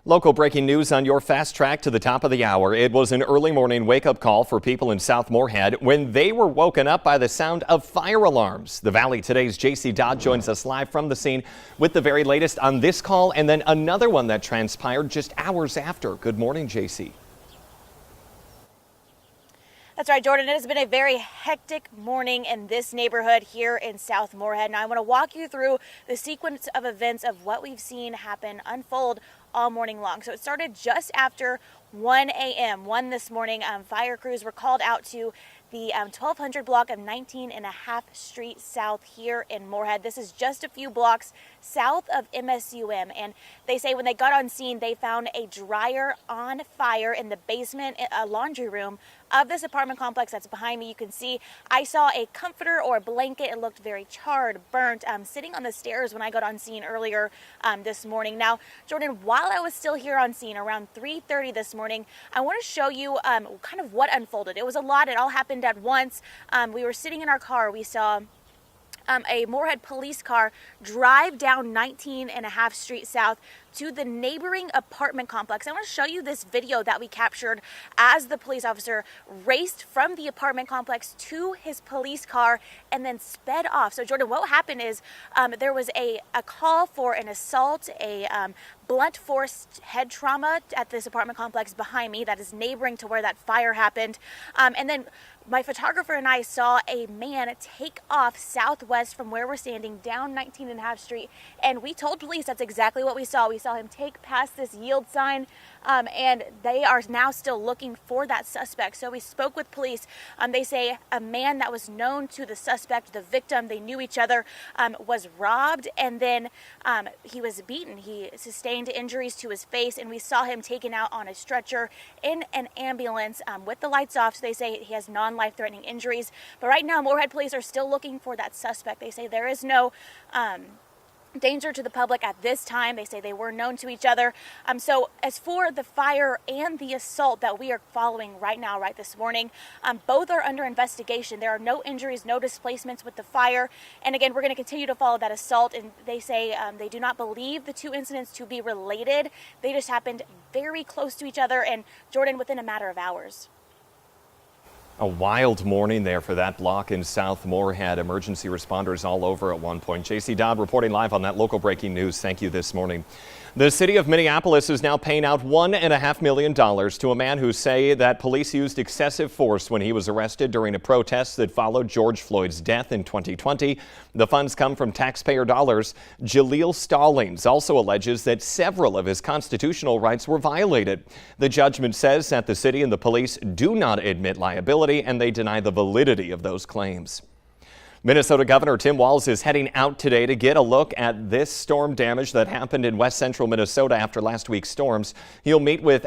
Local breaking news on your fast track to the top of the hour. It was an early morning wake-up call for people in South Moorhead when they were woken up by the sound of fire alarms. The Valley Today's J.C. Dodd joins us live from the scene with the very latest on this call and then another one that transpired just hours after. Good morning, J.C. That's right, Jordan. It has been a very hectic morning in this neighborhood here in South Moorhead. Now I want to walk you through the sequence of events of what we've seen happen unfold all morning long. So it started just after 1 a.m. 1 this morning. Fire crews were called out to the 1200 block of 19.5 Street South here in Moorhead. This is just a few blocks south of MSUM, and they say when they got on scene, they found a dryer on fire in the basement, a laundry room of this apartment complex that's behind me. You can see I saw a comforter or a blanket. It looked very charred, burnt, sitting on the stairs when I got on scene earlier this morning. Now, Jordan, while I was still here on scene around 3:30 this morning, I want to show you kind of what unfolded. It was a lot. It all happened at once. We were sitting in our car. We saw a Moorhead police car drive down 19.5 Street South to the neighboring apartment complex. I want to show you this video that we captured as the police officer raced from the apartment complex to his police car and then sped off. So Jordan, what happened is there was a call for an assault, a blunt force head trauma at this apartment complex behind me that is neighboring to where that fire happened. And then my photographer and I saw a man take off southwest from where we're standing down 19.5 Street, and we told police that's exactly what we saw. We saw him take past this yield sign, and they are now still looking for that suspect. So we spoke with police. They say a man that was known to the suspect, the victim, they knew each other, was robbed, and then he was beaten. He sustained injuries to his face, and we saw him taken out on a stretcher in an ambulance with the lights off. So they say he has non-life-threatening injuries. But right now, Moorhead police are still looking for that suspect. They say there is no danger to the public at this time. They say they were known to each other. So as for the fire and the assault that we are following right now, right this morning, both are under investigation. There are no injuries, no displacements with the fire. And again, we're going to continue to follow that assault. And they say they do not believe the two incidents to be related. They just happened very close to each other, and Jordan, within a matter of hours. A wild morning there for that block in South Moorhead. Emergency responders all over at one point. J.C. Dodd reporting live on that local breaking news. Thank you this morning. The city of Minneapolis is now paying out $1.5 million to a man who say that police used excessive force when he was arrested during a protest that followed George Floyd's death in 2020. The funds come from taxpayer dollars. Jaleel Stallings also alleges that several of his constitutional rights were violated. The judgment says that the city and the police do not admit liability, and they deny the validity of those claims. Minnesota Governor Tim Walz is heading out today to get a look at this storm damage that happened in west central Minnesota after last week's storms. He'll meet this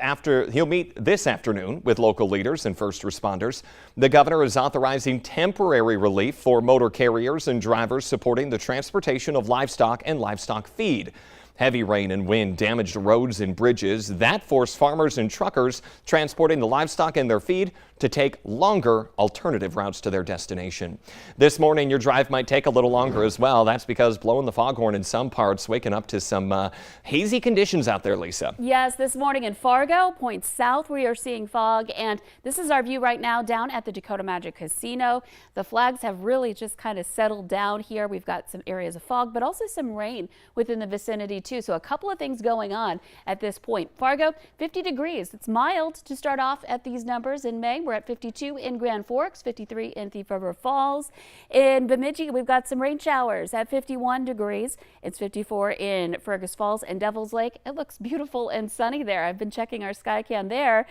afternoon with local leaders and first responders. The governor is authorizing temporary relief for motor carriers and drivers supporting the transportation of livestock and livestock feed. Heavy rain and wind damaged roads and bridges. That forced farmers and truckers transporting the livestock and their feed to take longer alternative routes to their destination. This morning, your drive might take a little longer as well. That's because blowing the foghorn in some parts, waking up to some hazy conditions out there, Lisa. Yes, this morning in Fargo, points south, we are seeing fog, and this is our view right now down at the Dakota Magic Casino. The flags have really just kind of settled down here. We've got some areas of fog, but also some rain within the vicinity too. So a couple of things going on at this point. Fargo, 50 degrees. It's mild to start off at these numbers in May. We're at 52 in Grand Forks, 53 in Thief River Falls. In Bemidji, we've got some rain showers at 51 degrees. It's 54 in Fergus Falls and Devil's Lake. It looks beautiful and sunny there. I've been checking our Skycam there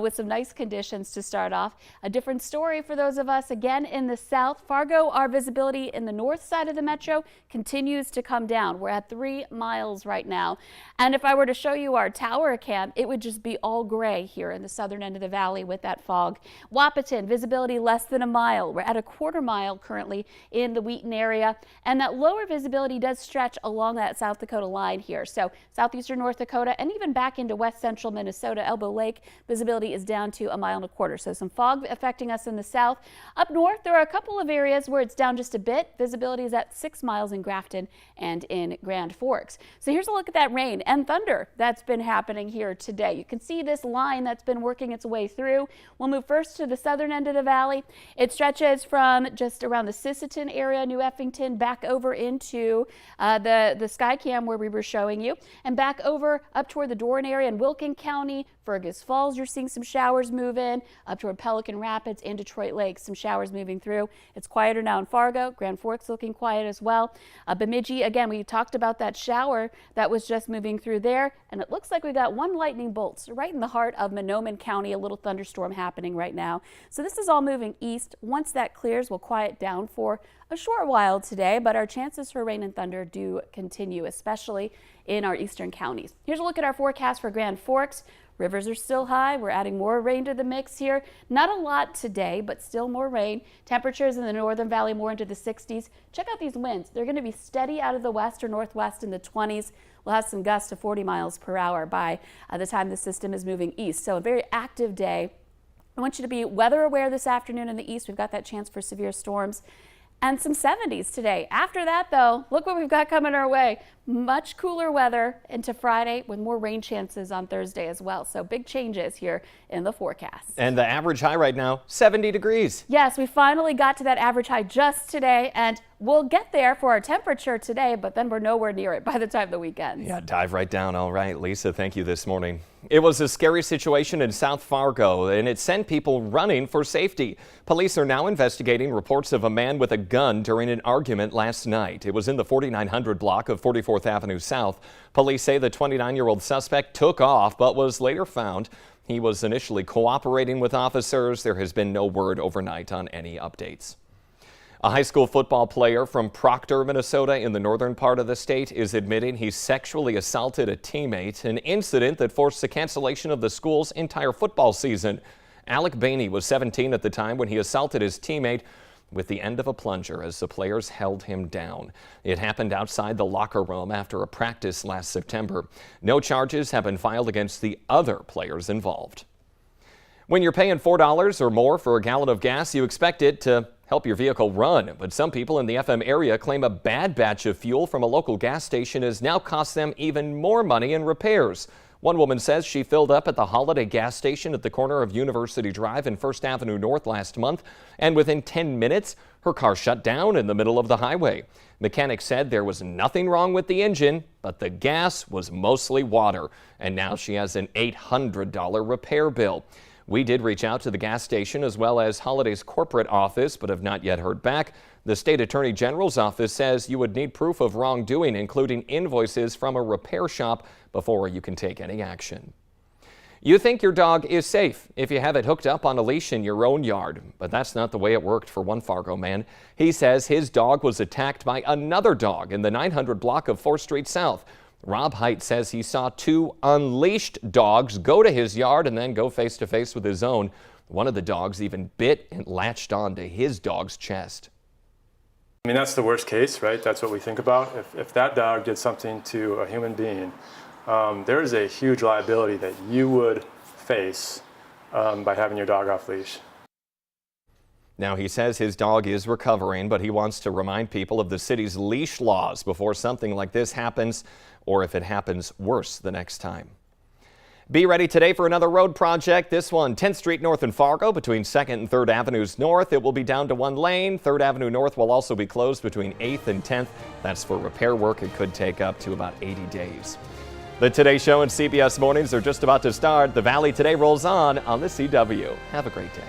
with some nice conditions to start off. A different story for those of us again in the south. Fargo, our visibility in the north side of the metro continues to come down. We're at 3 miles right now. And if I were to show you our tower cam, it would just be all gray here in the southern end of the valley with that fog. Wapaton, visibility less than a mile. We're at a quarter mile currently in the Wheaton area. And that lower visibility does stretch along that South Dakota line here. So southeastern North Dakota and even back into west central Minnesota, Elbow Lake, visibility is down to 1.25 miles. So some fog affecting us in the south. Up north, there are a couple of areas where it's down just a bit. Visibility is at 6 miles in Grafton and in Grand Forks. So So here's a look at that rain and thunder that's been happening here today. You can see this line that's been working its way through. We'll move first to the southern end of the valley. It stretches from just around the Sisseton area, New Effington, back over into the Skycam where we were showing you, and back over up toward the Doran area in Wilkin County. Fergus Falls, you're seeing some showers move in, up toward Pelican Rapids and Detroit Lake, some showers moving through. It's quieter now in Fargo. Grand Forks looking quiet as well. Bemidji, again, we talked about that shower that was just moving through there, and it looks like we got one lightning bolt right in the heart of Monoman County, a little thunderstorm happening right now. So this is all moving east. Once that clears, we'll quiet down for a short while today, but our chances for rain and thunder do continue, especially in our eastern counties. Here's a look at our forecast for Grand Forks. Rivers are still high. We're adding more rain to the mix here. Not a lot today, but still more rain. Temperatures in the northern valley more into the 60s. Check out these winds. They're going to be steady out of the west or northwest in the 20s. We'll have some gusts to 40 miles per hour by the time the system is moving east. So a very active day. I want you to be weather aware this afternoon in the east. We've got that chance for severe storms. And some 70s today. After that, though, look what we've got coming our way. Much cooler weather into Friday with more rain chances on Thursday as well. So big changes here in the forecast. And the average high right now, 70 degrees. Yes, we finally got to that average high just today, and we'll get there for our temperature today, but then we're nowhere near it by the time the weekend. Yeah, dive right down. All right, Lisa, thank you this morning. It was a scary situation in South Fargo, and it sent people running for safety. Police are now investigating reports of a man with a gun during an argument last night. It was in the 4900 block of 44th Avenue South. Police say the 29-year-old suspect took off, but was later found. He was initially cooperating with officers. There has been no word overnight on any updates. A high school football player from Proctor, Minnesota, in the northern part of the state, is admitting he sexually assaulted a teammate, an incident that forced the cancellation of the school's entire football season. Alec Bainey was 17 at the time when he assaulted his teammate with the end of a plunger as the players held him down. It happened outside the locker room after a practice last September. No charges have been filed against the other players involved. When you're paying $4 or more for a gallon of gas, you expect it to help your vehicle run. But some people in the FM area claim a bad batch of fuel from a local gas station has now cost them even more money in repairs. One woman says she filled up at the Holiday gas station at the corner of University Drive and 1st Avenue North last month, and within 10 minutes, her car shut down in the middle of the highway. Mechanics said there was nothing wrong with the engine, but the gas was mostly water, and now she has an $800 repair bill. We did reach out to the gas station as well as Holiday's corporate office, but have not yet heard back. The state attorney general's office says you would need proof of wrongdoing, including invoices from a repair shop, before you can take any action. You think your dog is safe if you have it hooked up on a leash in your own yard, but that's not the way it worked for one Fargo man. He says his dog was attacked by another dog in the 900 block of 4th Street South. Rob Height says he saw two unleashed dogs go to his yard and then go face to face with his own. One of the dogs even bit and latched onto his dog's chest. I mean, that's the worst case, right? That's what we think about. If that dog did something to a human being, there is a huge liability that you would face by having your dog off leash. Now, he says his dog is recovering, but he wants to remind people of the city's leash laws before something like this happens, or if it happens worse the next time. Be ready today for another road project. This one, 10th Street North in Fargo between 2nd and 3rd Avenues North. It will be down to one lane. 3rd Avenue North will also be closed between 8th and 10th. That's for repair work. It could take up to about 80 days. The Today Show and CBS Mornings are just about to start. The Valley Today rolls on the CW. Have a great day.